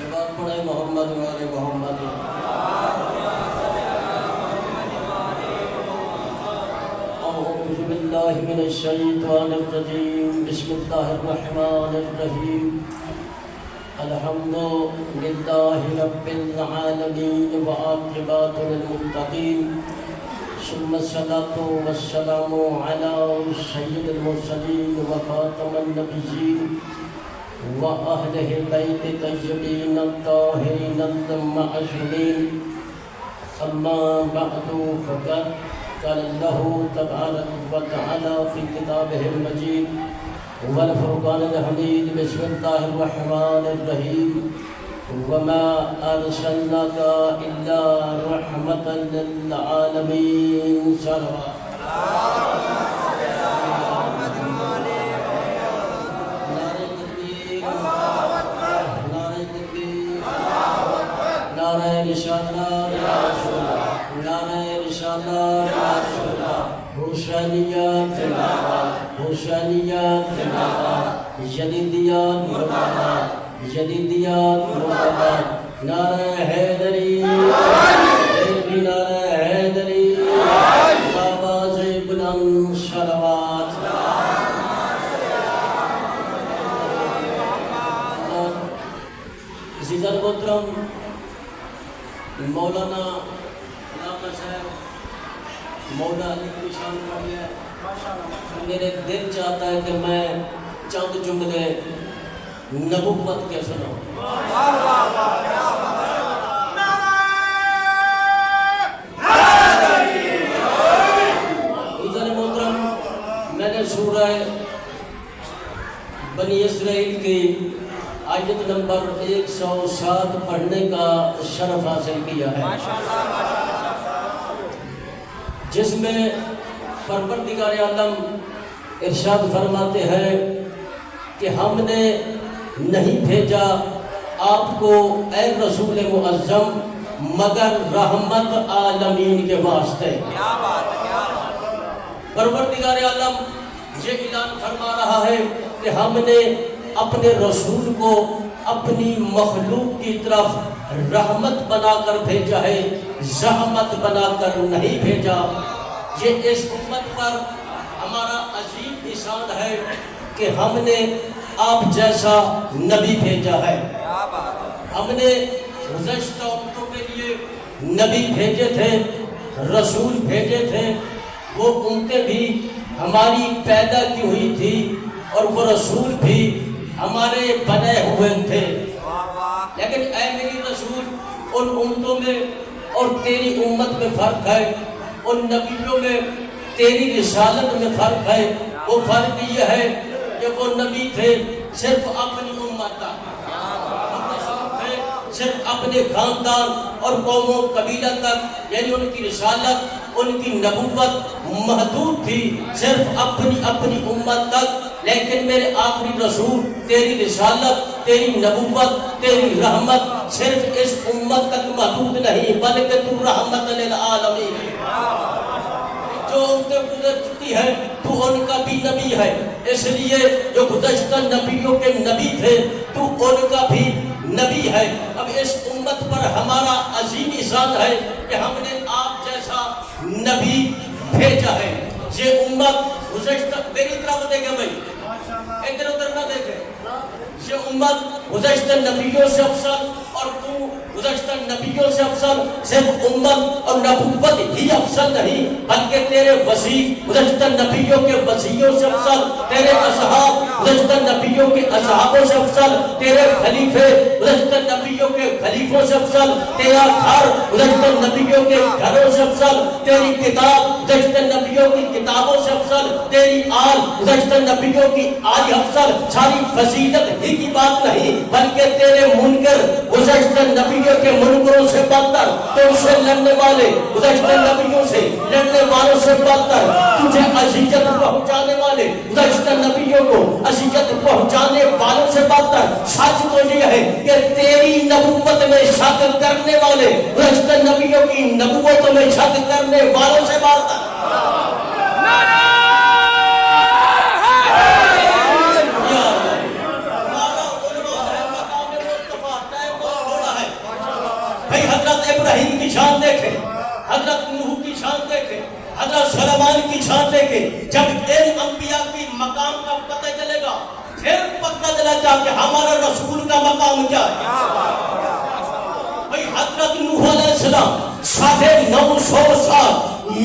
صلوات پڑھے محمد والے محمد. اعوذ باللہ من الشیطان الرجیم. بسم اللہ الرحمن الرحیم. الحمد للہ رب العالمین وعاقبۃ للمتقین. ثم الصلاة والسلام على سید المرسلین وخاتم النبیین وأهله البيت الطيبين الطاهرين المعصومين. أما بعد فقد قال الله تبارك وتعالى في كتابه المجيد والفرقان الحميد. بسم الله الرحمن الرحيم. وما أرسلناك إلا رحمة للعالمين. صلوات. نعرہ رسالت یا رسول اللہ، نعرہ رسالت یا رسول اللہ. حسینیت زندہ باد، حسینیت زندہ باد، جدیدیت مردہ باد، جدیدیت مردہ باد. نعرہ حیدری، پھر بھی نعرہ حیدری. آواز بلند صلوات. عزیز المحترم مولانا علامہ صاحب مولا علی کی شان پڑھ لیا. میرے دل چاہتا ہے کہ میں چند جملے نبوت کے سناؤں. عزیز محترم میں نے سورہ بنی اسرائیل کی آیت نمبر 107 پڑھنے کا شرف حاصل کیا ہے، جس میں پروردگار عالم ارشاد فرماتے ہیں کہ ہم نے نہیں بھیجا آپ کو اے رسول معظم مگر رحمت عالمین کے واسطے. پروردگار عالم یہ اعلان فرما رہا ہے کہ ہم نے اپنے رسول کو اپنی مخلوق کی طرف رحمت بنا کر بھیجا ہے، زحمت بنا کر نہیں بھیجا. یہ اس امت پر ہمارا عظیم احسان ہے کہ ہم نے آپ جیسا نبی بھیجا ہے. ہم نے گزشتہ امتوں کے لیے نبی بھیجے تھے، رسول بھیجے تھے. وہ امتیں بھی ہماری پیدا کی ہوئی تھی اور وہ رسول بھی ہمارے بنے ہوئے تھے. لیکن اے میری رسول، ان امتوں میں اور تیری امت میں فرق ہے، ان نبیوں میں تیری رسالت میں فرق ہے. وہ فرق یہ ہے کہ وہ نبی تھے صرف اپنی امت تک، صرف اپنے خاندان اور قوم و قبیلہ تک، یعنی ان کی رسالت، ان کی نبوت محدود تھی صرف اپنی امت تک. لیکن میرے آخری رسول، تیری رسالت، تیری نبوت، تیری رحمت صرف اس امت تک محدود نہیں بلکہ تو رحمت للعالمین. جو امتیں گزر چکی ہے تو ان کا بھی نبی ہے، اس لیے جو گزشتہ نبیوں کے نبی تھے تو ان کا بھی نبی ہے. اب اس امت پر ہمارا عظیم احسان ہے کہ ہم نے آپ جیسا نبی بھیجا ہے. یہ امت گزشتہ، میری طرف دیکھیں بھائی، ادھر ادھر نہ دیکھیں. یہ امت گزشتہ نبیوں سے افضل اور تو گزشتہ نبیوں سے افضل. صرف امت اور نبوت ہی افضل نہیں بلکہ تیرے وسیع گزشتہ نبیوں کے وسیعوں سے افضل، تیرے اصحاب گزشتہ نبیوں کے اصحابوں سے افضل، تیرے خلیفے گزشتہ نبیوں کے خلیفوں سے افضل، تیرا گھر گزشتہ نبیوں کے گھروں سے افضل، تیری کتاب گزشتہ نبیوں کی کتابوں سے افضل، تیری آل گزشتہ نبیوں کی آل افضل. ساری فضیلت ہی کی بات نہیں بلکہ تیرے منکر گزشتہ نبیوں کے منکروں سے بدتر، تم سے لڑنے والے گزشتہ نبیوں سے لڑنے والوں سے بدتر، تجھے اذیت پہنچانے والے گزشتہ نبیوں کو اذیت پہنچانے والوں سے بدتر. سچ تو یہ ہے کہ تیری نبوت میں شک کرنے والے گزشتہ نبیوں کی نبوت میں شک کرنے والوں سے بدتر. پھر پتہ چلا کہ ہمارے رسول کا مقام کیا ہے. بھئی حضرت نوح علیہ السلام 950 سال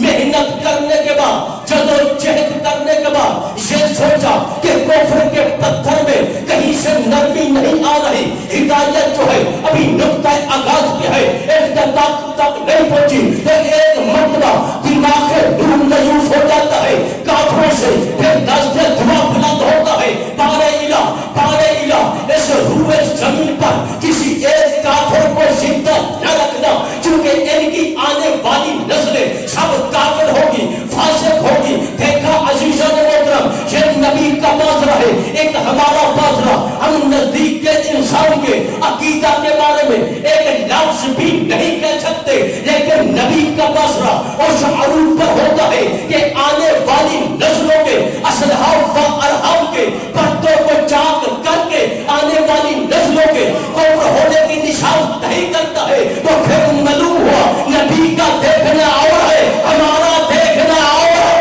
محنت کرنے کے بعد, جدوجہد کرنے کے بعد یہ سوچا کہ کفر کے پتھر میں کہیں سے نرمی نہیں آ رہی, ہدایت جو ہے ابھی نقطہ آغاز پہ ہے, اختتام تک نہیں پہنچی, تو ایک مرتبہ دماغ دھوم میوس ہو جاتا ہے کافروں سے, پھر دستے دھواں بلند ہوتا ہے, پارے الہ اس روئے زمین پر کسی ایک کافر کو زندہ نہ رکھنا, کیونکہ ان کی آنے والی نسلیں سب کافر ہوگی, فاسق ہوگی. دیکھا عزیزان محترم, یہ نبی کا معاشرہ ہے, ایک ہمارا معاشرہ. ہم نزدیک کے انسان کے عقیدہ کے بارے میں ایک لفظ بھی نہیں کہہ سکتے, لیکن نبی کا معاشرہ اس عروج پر ہوتا ہے کہ آنے والی نسلوں کے اصحاب و ارحام کے پردوں کو چاک کر کے آنے والی نسلوں کے کفر ہونے کی نشان نہیں کرتا ہے. تو پھر معلوم ہوا نبی کا دیکھنا اور ہے, ہمارا دیکھنا اور ہے.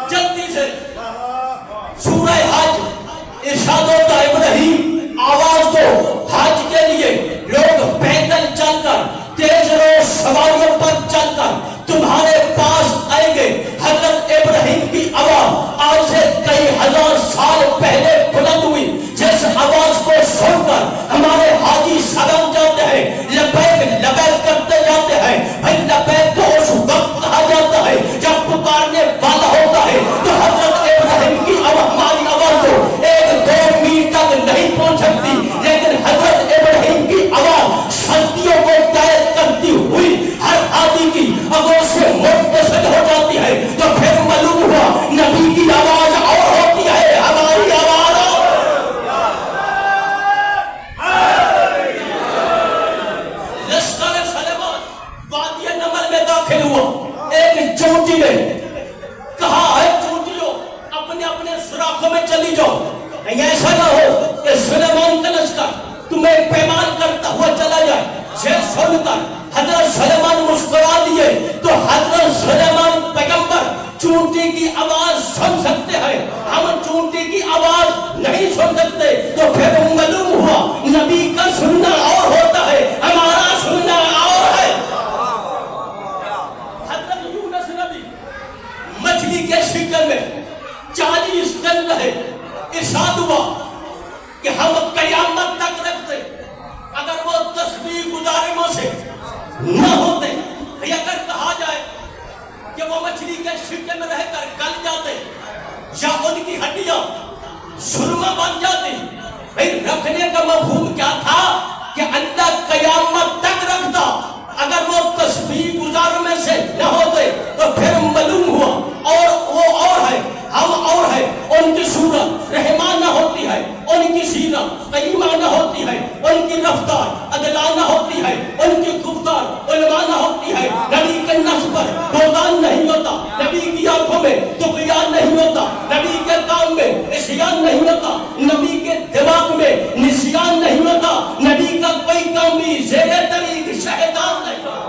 جلدی سے سورہ حج ارشاد ہوتا ہے, ابراہیم آواز دو حج کے لیے. لوگ پیدل چل کر تیز رو سواریوں پر چل کر تمہارے پاس آئیں گے. حضرت ابراہیم کی آواز آج سے کئی ہزار سال پہلے بلند ہوئی, جس آواز کو سن کر ہمارے حاجی سلام جاتے ہیں, لبیک لبیک کرتے جاتے ہیں. بھائی لبیک تو اس وقت کہا جاتا ہے جب پکارنے والا ہوتا ہے. تو حضرت ابراہیم کی آواز, ہماری آواز تو 1-2 میل تک نہیں پہنچ سکتی, لیکن حضرت ابراہیم کی آواز سردیوں کو طے کرتی ہوئی ہر آدمی کی آواز سے متصل ہو جاتی ہے. تو پھر معلوم ہوا نبی کی آواز اور ہوتی ہے, ہماری آواز اور. لشکر سلیمان وادی نمل میں داخل ہوا. ایک چونٹی نے کہا ہے, چونٹیوں اپنے اپنے سوراخوں میں چلی جاؤ, کہیں ایسا نہ ہو کہ سلیمان کا لشکر تمہیں پیمان کرتا ہوا چلا جائے. یہ سن کر حضرت سلیمان مسکرا دیے. تو حضرت سلیمان پیغمبر چونٹی کی آواز سن سکتے ہیں, ہم چونٹی کی آواز نہیں سن سکتے. تو پھر معلوم ہوا نبی کا سننا اور ہوتا ہے, ہمارا سننا اور ہے. حضرت یونس نبی مچھلی کے شکل میں 40 دن رہے. ارشاد ہوا کہ ہم قیامت تک رکھتے اگر وہ تسبیح گزاروں سے نہ ہوتے. اگر کہا جائے کہ وہ مچھلی کے شکل میں رہ کر گل جاتے یا ان کی ہڈیاں سرما بن جاتی, بھئی رکھنے کا مفہوم کیا تھا کہ اللہ قیامت تک رکھتا. اگر وہ تسبیح گزاروں میں سے نہ ہوتے تو پھر معلوم ہوا اور وہ اور ہے, ہم اور ہے. ان کی صورت رحمانہ ہوتی ہے, ان کی سیرت قیمانہ ہوتی ہے, ان کی رفتار عدلانہ ہوتی ہے, ان کی گفتار علمانہ ہوتی ہے. نبی کے نفس پر بہتان نہیں ہوتا, نبی کی آنکھوں میں طغیان نہیں ہوتا, نبی کے کام میں عصیان نہیں ہوتا, نبی کے دماغ میں نسیان نہیں ہوتا, نبی کا کوئی کام بھی زیر طریق شیطان نہیں ہوتا.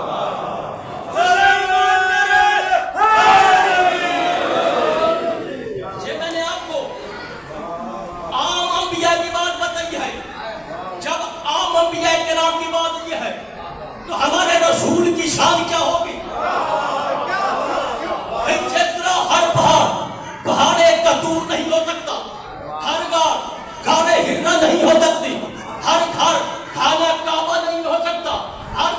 تو ہمارے رسول کی شان کیا ہوگی؟ جس طرح ہر پہاڑ ایک کتور نہیں ہو سکتا, ہر گھر ہرنا نہیں ہو سکتی, ہر گھر کھانا کعبہ نہیں ہو سکتا, ہر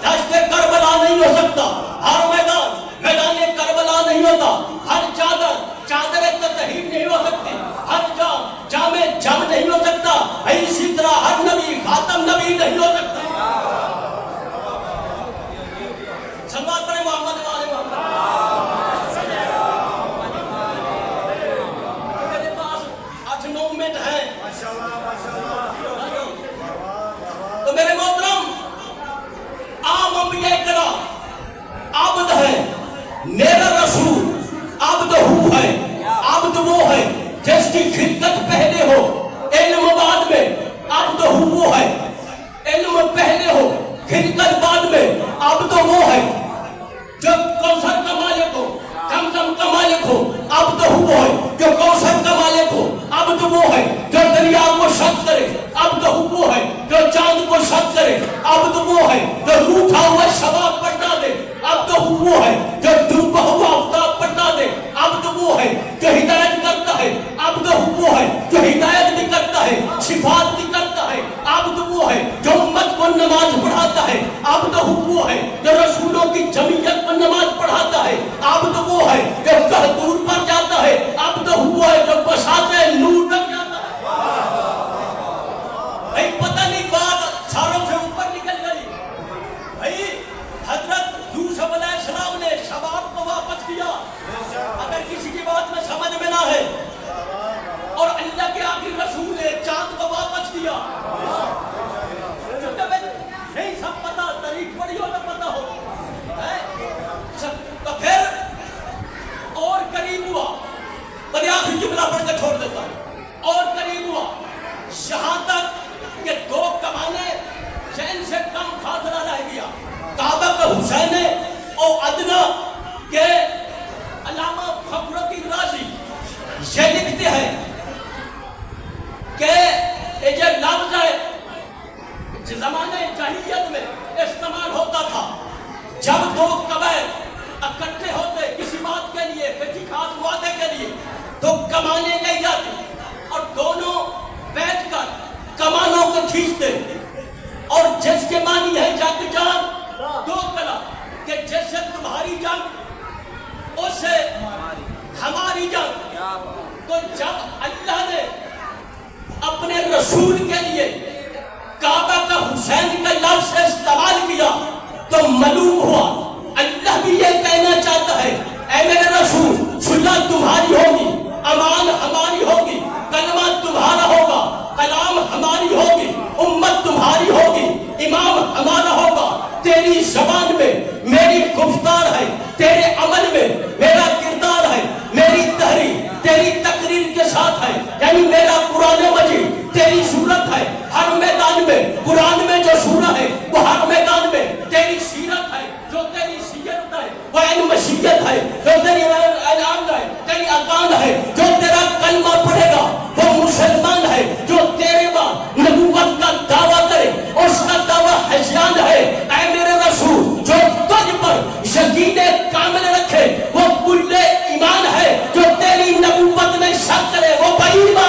دشت کربلا نہیں ہو سکتا, ہر میدان کربلا نہیں ہوتا, ہر چادر تطہیر نہیں ہو سکتی, ہر جام نہیں ہو سکتا. اسی طرح ہر نبی خاتم نبی نہیں ہو سکتا. سلوات پڑھیں محمد والے محمد. میرے پاس 8-9 منٹ ہیں. تو میرے محترم, عام انبیاء کرام عبد ہے, میرا رسول عبد ہو ہے. عبد وہ ہے جس کی خدمت پہلے ہو, علم بعد میں. عبد ہو وہ ہے, علم پہلے ہو, پھر کل بعد میں اب تو وہ ہے جو کوثر کا مالک ہو، زمزم کا مالک ہو، اب تو وہ ہے جو کوثر کا مالک ہو، اب تو وہ ہے جو دریا کو شق کرے، اب تو وہ ہے جو چاند کو شق کرے، اب تو وہ ہے جو روٹھا ہوا شباب پلٹا دے، اب تو وہ ہے جو ڈوبا ہوا آفتاب پلٹا دے، اب تو وہ ہے جو ہدایت کرتا ہے، اب تو وہ ہے جو ہدایت بھی کرتا ہے، شفاعت بھی کرتا ہے، اب تو وہ ہے جو امت کو نماز پڑھاتا ہے، اب تو وہ ہے جو رسولوں کی جمعیت کو نماز پڑھاتا ہے، اب تو وہ ہے جو کہتور پر جاتا ہے، اب تو وہ ہے جو بساط نور تک جاتا ہے۔ بھائی پتہ نہیں بات ساروں سے اوپر نکل گئی۔ بھائی حضرت یوسف علیہ السلام نے شباب کو واپس کیا، اگر کسی کی بات میں سمجھ میں نہ ہے، اور اللہ کے آخری رسول نے چاند کو واپس کیا۔ نہیں سب پتا، تاریخ پڑھی ہو نہ پتا ہو، تو پھر اور قریب ہوا، بڑی آخری جملہ پڑھ کے چھوڑ دیتا ہے، اور قریب ہوا یہاں تک کہ 2 کمانے شہن سے کم فاصلہ رہ گیا۔ کعبہ کا حسین اور ادنا کے علامہ فخر الدین رازی یہ لکھتے ہیں کہ یہ جو لفظ ہے زمانے جاہلیت میں استعمال ہوتا تھا، جب 2 قبائل اکٹھے ہوتے کسی بات کے لیے، کسی خاص وعدے کے لیے، تو کمانے لے جاتے اور دونوں بیٹھ کر کمانوں کو کھینچتے، اور جس کے معنی ہے جنگ جان 2 کلا، کہ جیسے تمہاری جنگ اس سے ہماری جنگ۔ تو جب اللہ نے اپنے رسول کے لیے کعبہ کا حسین کا لفظ استعمال کیا تو معلوم ہوا اللہ بھی یہ کہنا چاہتا ہے، اے میرے رسول صلح تمہاری ہوگی، امان ہماری ہوگی، کلمہ تمہارا ہوگا، کلام ہماری ہوگی، امت تمہاری ہوگی، امام ہمارا ہوگا، تیری زبان میں میری گفتار ہے، تیرے عمل میں میرا کردار ہے، میری تحریر تیری تقریر کے ساتھ ہے، یعنی میرا قرآن مجید تیری صورت ہے، ہر میدان میں قرآن میں جو سورہ ہے وہ ہر میدان میں تیری سیرت ہے، جو تیری سیرت ہے وہ علم مشیت ہے، جو تیری اعلان ہے، تیری اذان ہے، جو تیرا کلمہ پڑھے گا وہ مسلمان ہے، جو تیرے بعد نبوت کا دعویٰ کرے اس کا دعویٰ حجیان ہے۔ اے میرے رسول جو تجھ پر یقین کامل رکھے وہ کل ایمان ہے، جو تیری نبوت میں شک کرے وہ بے ایمان